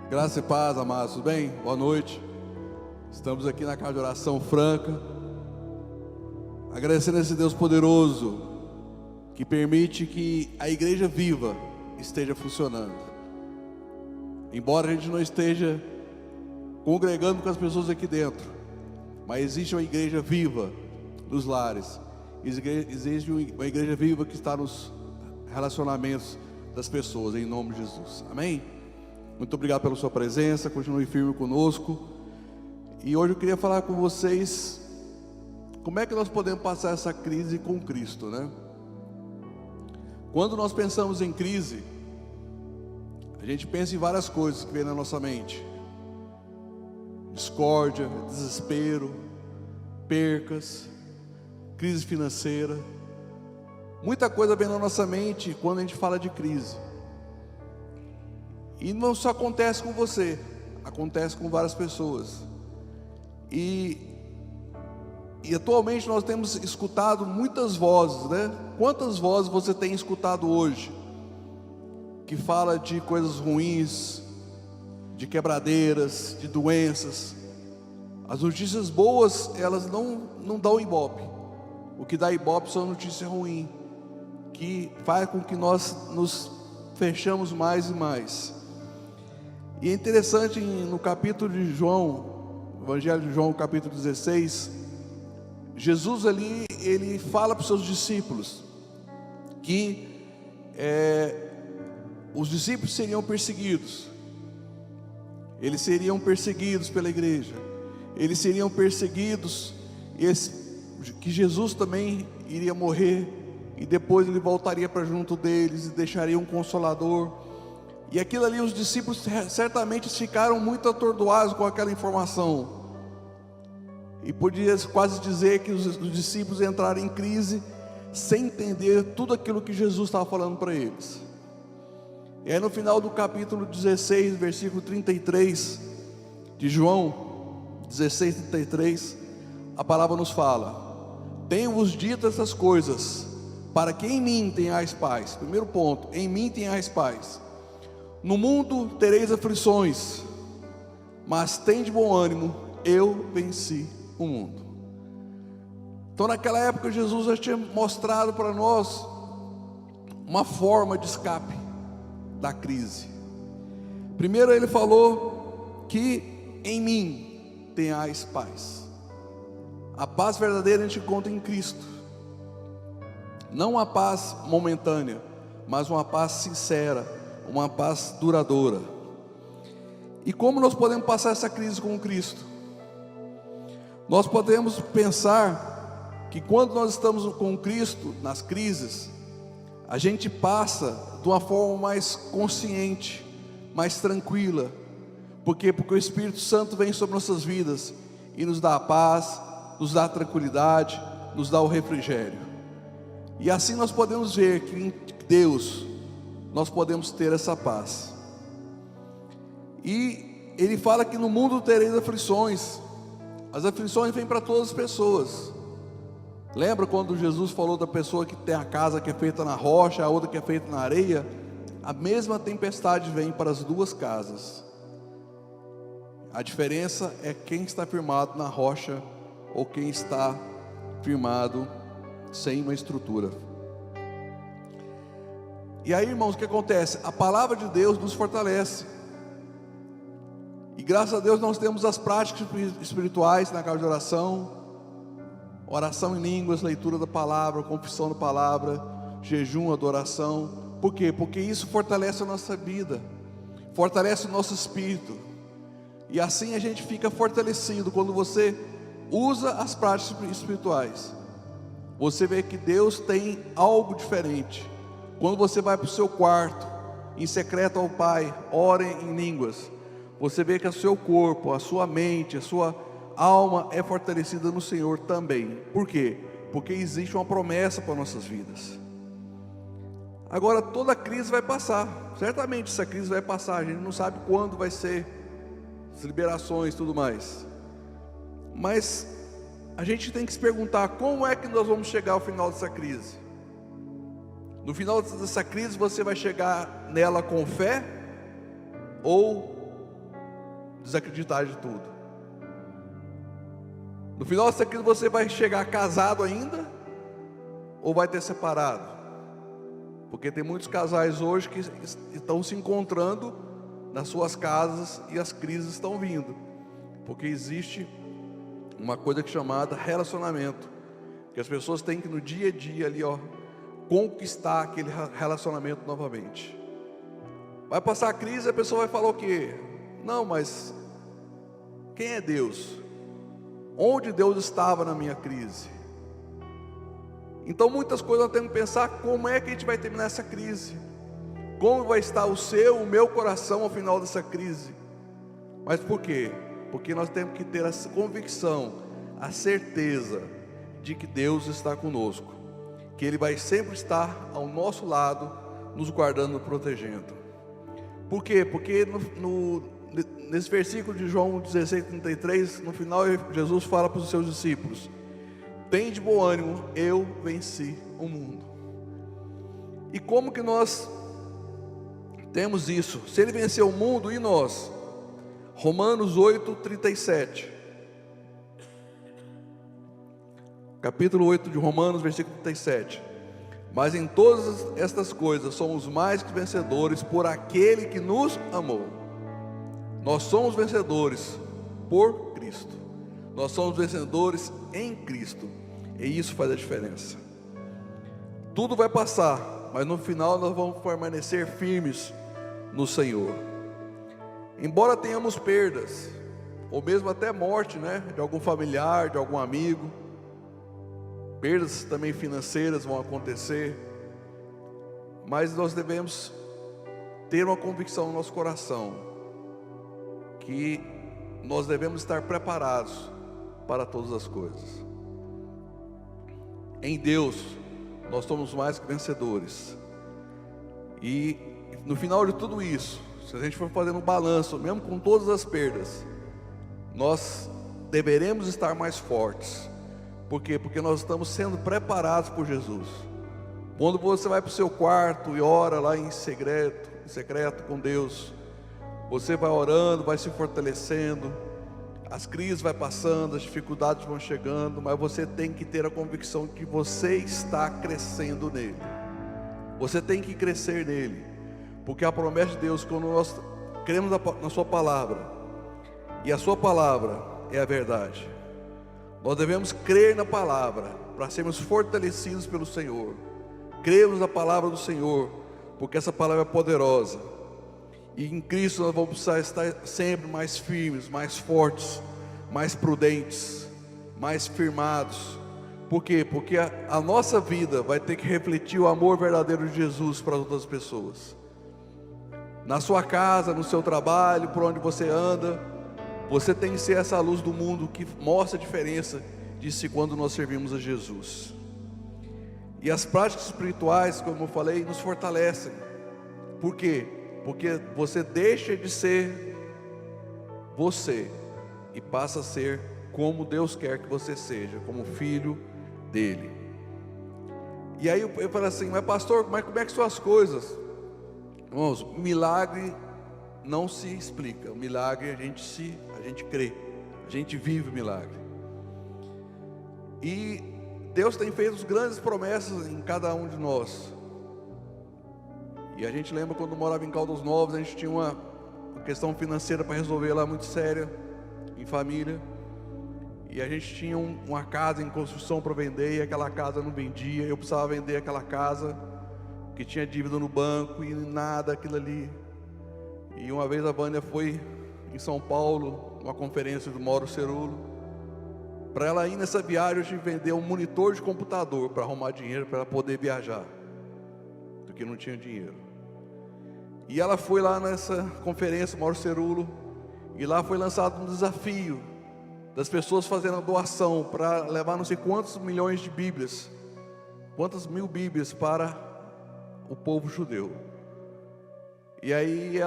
Graça e paz, amados, tudo bem? Boa noite. Estamos aqui na casa de oração franca, agradecendo a esse Deus poderoso que permite que a igreja viva esteja funcionando. Embora a gente não esteja congregando com as pessoas aqui dentro, mas existe uma igreja viva nos lares, existe uma igreja viva que está nos relacionamentos das pessoas, em nome de Jesus, amém? Muito obrigado pela sua presença, continue firme conosco. E hoje eu queria falar com vocês como é que nós podemos passar essa crise com Cristo, né? Quando nós pensamos em crise, a gente pensa em várias coisas que vêm na nossa mente: discórdia, desespero, percas, crise financeira. Muita coisa vem na nossa mente quando a gente fala de crise. E não só acontece com você, acontece com várias pessoas. E atualmente nós temos escutado muitas vozes, né? Quantas vozes você tem escutado hoje que fala de coisas ruins, de quebradeiras, de doenças? As notícias boas, elas não dão ibope. O que dá ibope são notícias ruins, que faz com que nós nos fechamos mais e mais. E é interessante, no capítulo de João, Evangelho de João, capítulo 16, Jesus ali, ele fala para os seus discípulos que os discípulos seriam perseguidos. Eles seriam perseguidos pela igreja, eles seriam perseguidos, que Jesus também iria morrer, e depois ele voltaria para junto deles e deixaria um consolador. E aquilo ali, os discípulos certamente ficaram muito atordoados com aquela informação, e podia quase dizer que os discípulos entraram em crise sem entender tudo aquilo que Jesus estava falando para eles. E aí no final do capítulo 16, versículo 33 de João 16, 33, a palavra nos fala: tenho-vos dito essas coisas para que em mim tenhais paz. Primeiro ponto, em mim tenhais paz. No mundo tereis aflições, mas tende bom ânimo, eu venci o mundo. Então naquela época Jesus já tinha mostrado para nós uma forma de escape da crise. Primeiro ele falou que em mim tenhais paz. A paz verdadeira a gente encontra em Cristo. Não a paz momentânea, mas uma paz sincera, uma paz duradoura. E como nós podemos passar essa crise com Cristo? Nós podemos pensar que quando nós estamos com Cristo nas crises, a gente passa de uma forma mais consciente, mais tranquila. Por quê? Porque o Espírito Santo vem sobre nossas vidas e nos dá a paz, nos dá a tranquilidade, nos dá o refrigério. E assim nós podemos ver que em Deus nós podemos ter essa paz. E ele fala que no mundo tereis aflições. As aflições vêm para todas as pessoas. Lembra quando Jesus falou da pessoa que tem a casa que é feita na rocha, a outra que é feita na areia? A mesma tempestade vem para as duas casas. A diferença é quem está firmado na rocha ou quem está firmado sem uma estrutura. E aí, irmãos, o que acontece? A palavra de Deus nos fortalece. E graças a Deus nós temos as práticas espirituais na casa de oração, oração em línguas, leitura da palavra, confissão da palavra, jejum, adoração. Por quê? Porque isso fortalece a nossa vida, fortalece o nosso espírito. E assim a gente fica fortalecido. Quando você usa as práticas espirituais, você vê que Deus tem algo diferente. Quando você vai para o seu quarto, em secreto ao Pai, ore em línguas, você vê que o seu corpo, a sua mente, a sua alma é fortalecida no Senhor também. Por quê? Porque existe uma promessa para nossas vidas. Agora, toda crise vai passar. Certamente essa crise vai passar. A gente não sabe quando vai ser, as liberações e tudo mais. Mas a gente tem que se perguntar: como é que nós vamos chegar ao final dessa crise? No final dessa crise você vai chegar nela com fé ou desacreditar de tudo. No final dessa crise você vai chegar casado ainda, ou vai ter separado? Porque tem muitos casais hoje que estão se encontrando nas suas casas e as crises estão vindo, porque existe uma coisa que é chamada relacionamento, que as pessoas têm que no dia a dia ali, conquistar aquele relacionamento novamente. Vai passar a crise, a pessoa vai falar o quê? Não, mas quem é Deus? Onde Deus estava na minha crise? Então muitas coisas nós temos que pensar como é que a gente vai terminar essa crise, como vai estar o meu coração ao final dessa crise. Mas por quê? Porque nós temos que ter essa convicção, a certeza de que Deus está conosco, que Ele vai sempre estar ao nosso lado, nos guardando, nos protegendo. Por quê? Porque nesse versículo de João 16:33, no final Jesus fala para os seus discípulos: tende bom ânimo, eu venci o mundo. E como que nós temos isso? Se Ele venceu o mundo, e nós? Romanos 8:37, capítulo 8 de Romanos, versículo 37. Mas em todas estas coisas somos mais que vencedores por aquele que nos amou. Nós somos vencedores por Cristo. Nós somos vencedores em Cristo. E isso faz a diferença. Tudo vai passar, mas no final nós vamos permanecer firmes no Senhor. Embora tenhamos perdas, ou mesmo até morte, de algum familiar, de algum amigo, perdas também financeiras vão acontecer, mas nós devemos ter uma convicção no nosso coração, que nós devemos estar preparados para todas as coisas. Em Deus nós somos mais que vencedores. E no final de tudo isso, se a gente for fazendo um balanço, mesmo com todas as perdas, nós deveremos estar mais fortes. Por quê? Porque nós estamos sendo preparados por Jesus. Quando você vai para o seu quarto e ora lá em secreto com Deus, você vai orando, vai se fortalecendo, as crises vão passando, as dificuldades vão chegando, mas você tem que ter a convicção que você está crescendo nele. Você tem que crescer nele, porque a promessa de Deus, quando nós cremos na sua palavra, e a sua palavra é a verdade, nós devemos crer na palavra, para sermos fortalecidos pelo Senhor. Cremos na palavra do Senhor, porque essa palavra é poderosa. E em Cristo nós vamos precisar estar sempre mais firmes, mais fortes, mais prudentes, mais firmados. Por quê? Porque a nossa vida vai ter que refletir o amor verdadeiro de Jesus para as outras pessoas. Na sua casa, no seu trabalho, por onde você anda, você tem que ser essa luz do mundo que mostra a diferença de quando nós servimos a Jesus. E as práticas espirituais, como eu falei, nos fortalecem. Por quê? Porque você deixa de ser você e passa a ser como Deus quer que você seja, como filho dele. E aí eu falo assim: mas pastor, como é que são as coisas? Irmãos, milagre não se explica. O milagre a gente crê, a gente vive o milagre. E Deus tem feito grandes promessas em cada um de nós. E a gente lembra quando morava em Caldas Novas, a gente tinha uma questão financeira para resolver lá muito séria, em família. E a gente tinha uma casa em construção para vender, e aquela casa não vendia. Eu precisava vender aquela casa, que tinha dívida no banco e nada, aquilo ali. E uma vez a Vânia foi em São Paulo, uma conferência do Mauro Cerulo. Para ela ir nessa viagem, eu tive que vender um monitor de computador para arrumar dinheiro para ela poder viajar, porque não tinha dinheiro. E ela foi lá nessa conferência, Mauro Cerulo, e lá foi lançado um desafio das pessoas fazendo a doação para levar não sei quantos milhões de Bíblias, quantas mil Bíblias para o povo judeu. E aí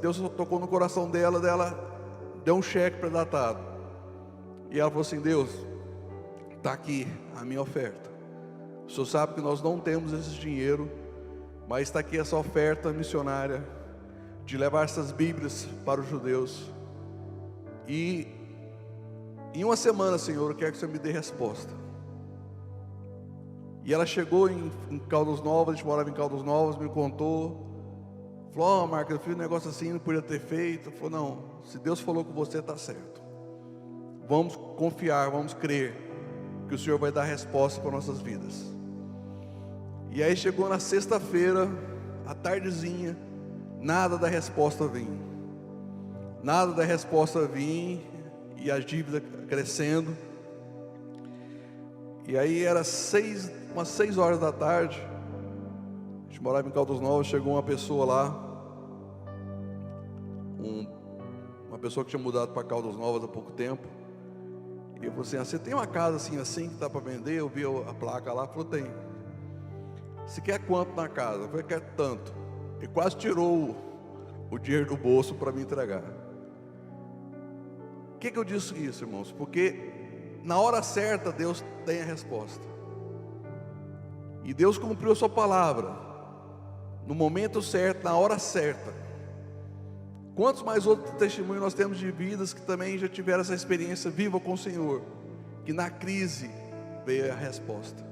Deus tocou no coração dela deu um cheque predatado. E ela falou assim: Deus, está aqui a minha oferta. O Senhor sabe que nós não temos esse dinheiro, mas está aqui essa oferta missionária, de levar essas Bíblias para os judeus. E em uma semana, Senhor, eu quero que o Senhor me dê resposta. E ela chegou em Caldas Novas, a gente morava em Caldas Novas, me contou. Falou: "Ó, Marcos, eu fiz um negócio assim, não podia ter feito." Falou: "Não, se Deus falou com você, está certo. Vamos confiar, vamos crer que o Senhor vai dar resposta para nossas vidas." E aí chegou na sexta-feira, à tardezinha, nada da resposta vinha. Nada da resposta vinha, e as dívidas crescendo. E aí era umas 6 horas da tarde, a gente morava em Caldas Novas, chegou uma pessoa lá, uma pessoa que tinha mudado para Caldas Novas há pouco tempo. E eu falei assim: "Você tem uma casa assim que está para vender?" Eu vi a placa lá, falou: "Tem." "Você quer quanto na casa?" Eu falei: "Quer tanto." Ele quase tirou o dinheiro do bolso para me entregar. Por que eu disse isso, irmãos? Porque na hora certa Deus tem a resposta. E Deus cumpriu a sua palavra, no momento certo, na hora certa. Quantos mais outros testemunhos nós temos de vidas que também já tiveram essa experiência viva com o Senhor, que na crise veio a resposta.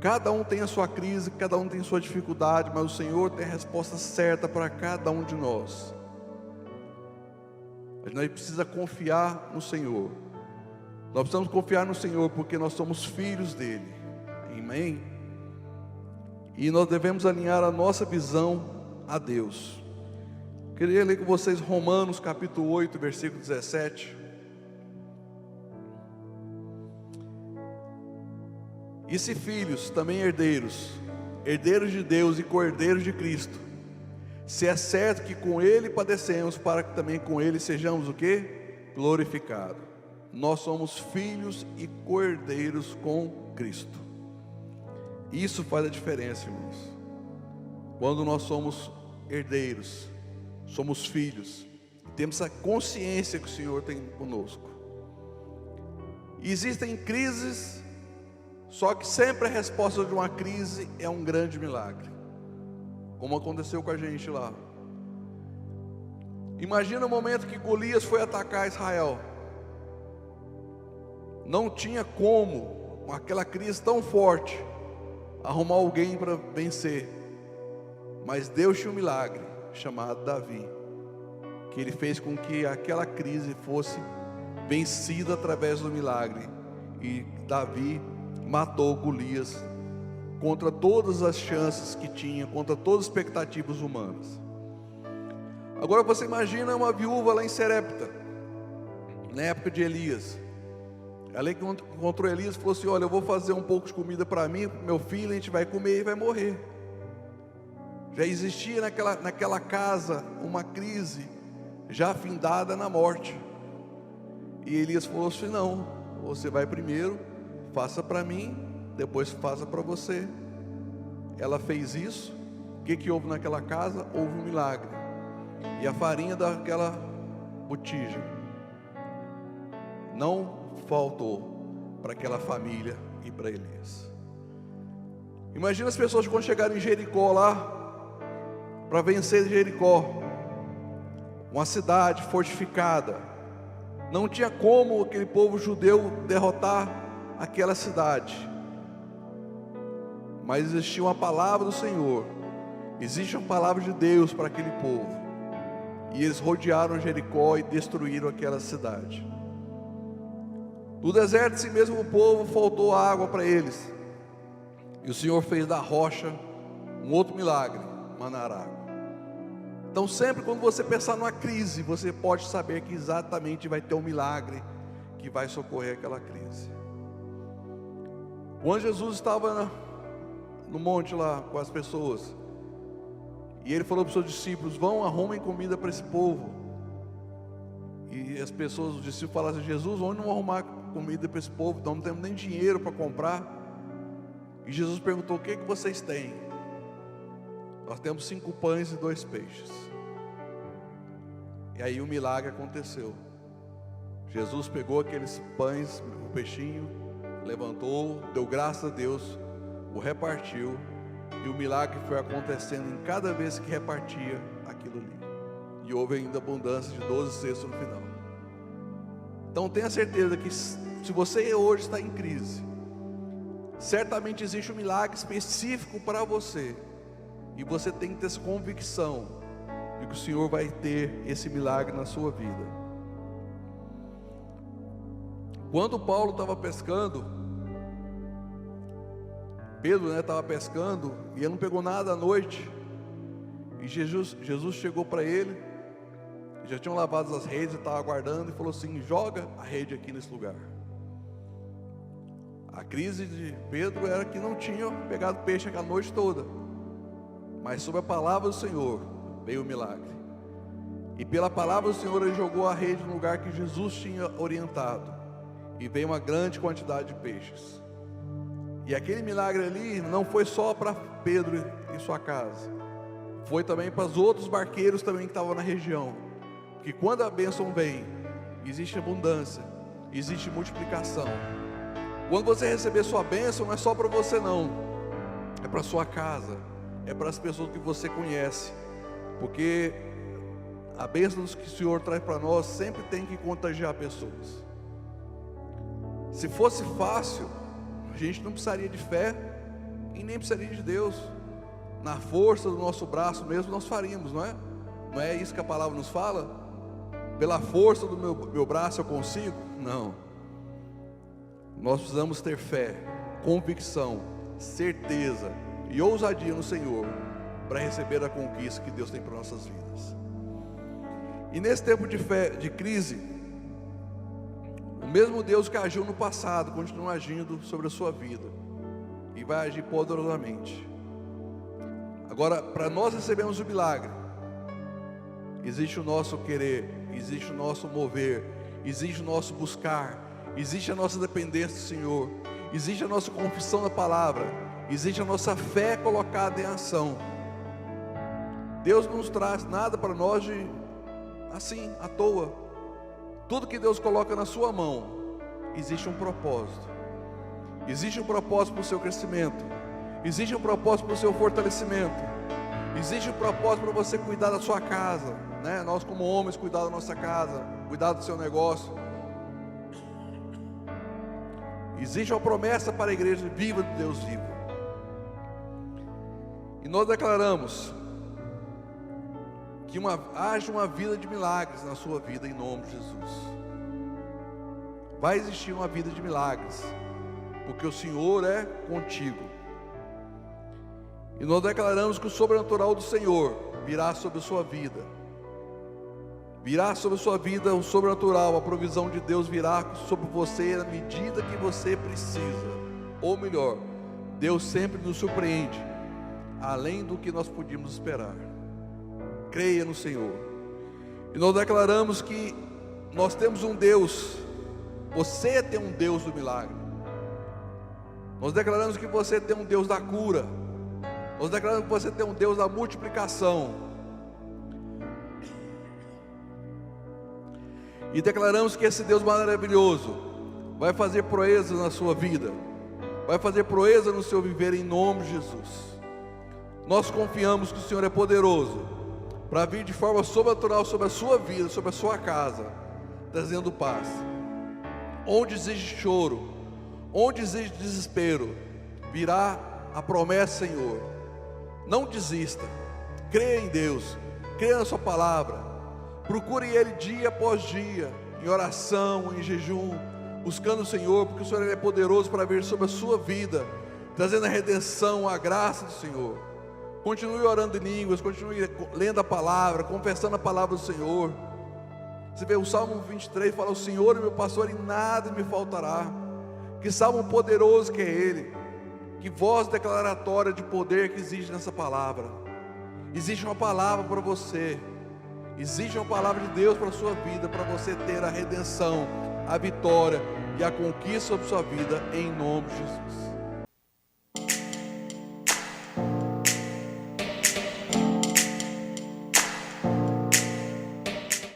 Cada um tem a sua crise, cada um tem a sua dificuldade, mas o Senhor tem a resposta certa para cada um de nós. A gente precisa confiar no Senhor. Nós precisamos confiar no Senhor porque nós somos filhos dele. Amém? E nós devemos alinhar a nossa visão a Deus. Queria ler com vocês Romanos capítulo 8, versículo 17. "E se filhos, também herdeiros, herdeiros de Deus e co-herdeiros de Cristo, se é certo que com Ele padecemos, para que também com Ele sejamos o quê? Glorificados." Nós somos filhos e co-herdeiros com Cristo. Isso faz a diferença, irmãos. Quando nós somos herdeiros, somos filhos, temos a consciência que o Senhor tem conosco. Existem crises, só que sempre a resposta de uma crise é um grande milagre, como aconteceu com a gente lá. Imagina o momento que Golias foi atacar Israel. Não tinha como, com aquela crise tão forte, arrumar alguém para vencer. Mas Deus tinha um milagre chamado Davi, que ele fez com que aquela crise fosse vencida através do milagre. E Davi matou Golias contra todas as chances que tinha, contra todas as expectativas humanas. Agora você imagina uma viúva lá em Serepta, na época de Elias. Ela encontrou Elias e falou assim: "Olha, eu vou fazer um pouco de comida para mim, para meu filho, a gente vai comer e vai morrer." Já existia naquela casa uma crise já findada na morte. E Elias falou assim: "Não, você vai primeiro, faça para mim, depois faça para você." Ela fez isso. O que houve naquela casa? Houve um milagre. E a farinha daquela botija não faltou para aquela família e para Elias. Imagina as pessoas quando chegaram em Jericó lá, para vencer Jericó, uma cidade fortificada. Não tinha como aquele povo judeu derrotar aquela cidade, mas existia uma palavra do Senhor, existe uma palavra de Deus para aquele povo, e eles rodearam Jericó e destruíram aquela cidade. No deserto, esse mesmo povo, faltou água para eles, e o Senhor fez da rocha um outro milagre, manar água. Então sempre quando você pensar numa crise, você pode saber que exatamente vai ter um milagre que vai socorrer aquela crise. Quando Jesus estava no monte lá com as pessoas, e ele falou para os seus discípulos: "Vão, arrumem comida para esse povo." E as pessoas, os discípulos falaram assim: "Jesus, onde não vão arrumar comida para esse povo? Então não temos nem dinheiro para comprar." E Jesus perguntou: "O que vocês têm?" "Nós temos 5 pães e 2 peixes." E aí o milagre aconteceu. Jesus pegou aqueles pães, o peixinho, levantou, deu graças a Deus, o repartiu, e o milagre foi acontecendo. Em cada vez que repartia, aquilo ali. E houve ainda abundância de 12 cestos no final. Então tenha certeza que se você hoje está em crise, certamente existe um milagre específico para você. E você tem que ter essa convicção de que o Senhor vai ter esse milagre na sua vida. Quando Paulo estava pescando, Pedro estava pescando, e ele não pegou nada à noite. E Jesus chegou para ele, já tinham lavado as redes, e estava aguardando, e falou assim: joga a rede aqui nesse lugar. A crise de Pedro era que não tinha pegado peixe a noite toda, mas sob a palavra do Senhor veio o milagre. E pela palavra do Senhor ele jogou a rede no lugar que Jesus tinha orientado, e veio uma grande quantidade de peixes. E aquele milagre ali não foi só para Pedro e sua casa, foi também para os outros barqueiros também que estavam na região. Que quando a bênção vem, existe abundância, existe multiplicação. Quando você receber sua bênção, não é só para você não, é para sua casa, é para as pessoas que você conhece, porque a bênção que o Senhor traz para nós sempre tem que contagiar pessoas. Se fosse fácil, a gente não precisaria de fé e nem precisaria de Deus. Na força do nosso braço mesmo nós faríamos, não é? Não é isso que a palavra nos fala? Pela força do meu braço eu consigo? Não. Nós precisamos ter fé, convicção, certeza e ousadia no Senhor para receber a conquista que Deus tem para nossas vidas. E nesse tempo de fé, de crise, o mesmo Deus que agiu no passado continua agindo sobre a sua vida e vai agir poderosamente. Agora, para nós recebermos o milagre, existe o nosso querer, existe o nosso mover, existe o nosso buscar, existe a nossa dependência do Senhor, existe a nossa confissão da palavra, existe a nossa fé colocada em ação. Deus não nos traz nada para nós de assim, à toa. Tudo que Deus coloca na sua mão, existe um propósito. Existe um propósito para o seu crescimento, existe um propósito para o seu fortalecimento, existe um propósito para você cuidar da sua casa, né? Nós como homens cuidar da nossa casa, cuidar do seu negócio. Existe uma promessa para a igreja viva de Deus vivo. E nós declaramos que haja uma vida de milagres na sua vida em nome de Jesus. Vai existir uma vida de milagres, porque o Senhor é contigo. E nós declaramos que o sobrenatural do Senhor virá sobre a sua vida. Virá sobre a sua vida o sobrenatural, a provisão de Deus virá sobre você na medida que você precisa. Ou melhor, Deus sempre nos surpreende, além do que nós podíamos esperar. Creia no Senhor. E nós declaramos que nós temos um Deus, você tem um Deus do milagre. Nós declaramos que você tem um Deus da cura. Nós declaramos que você tem um Deus da multiplicação. E declaramos que esse Deus maravilhoso vai fazer proezas na sua vida, vai fazer proeza no seu viver em nome de Jesus. Nós confiamos que o Senhor é poderoso para vir de forma sobrenatural sobre a sua vida, sobre a sua casa, trazendo paz. Onde existe choro, onde existe desespero, virá a promessa, Senhor. Não desista, creia em Deus, creia na sua palavra, procure Ele dia após dia, em oração, em jejum, buscando o Senhor, porque o Senhor é poderoso para vir sobre a sua vida, trazendo a redenção, a graça do Senhor. Continue orando em línguas, continue lendo a palavra, confessando a palavra do Senhor. Você vê o Salmo 23, fala: o Senhor é meu pastor e nada me faltará. Que salmo poderoso que é Ele. Que voz declaratória de poder que existe nessa palavra. Existe uma palavra para você, existe uma palavra de Deus para a sua vida, para você ter a redenção, a vitória e a conquista sobre sua vida, em nome de Jesus.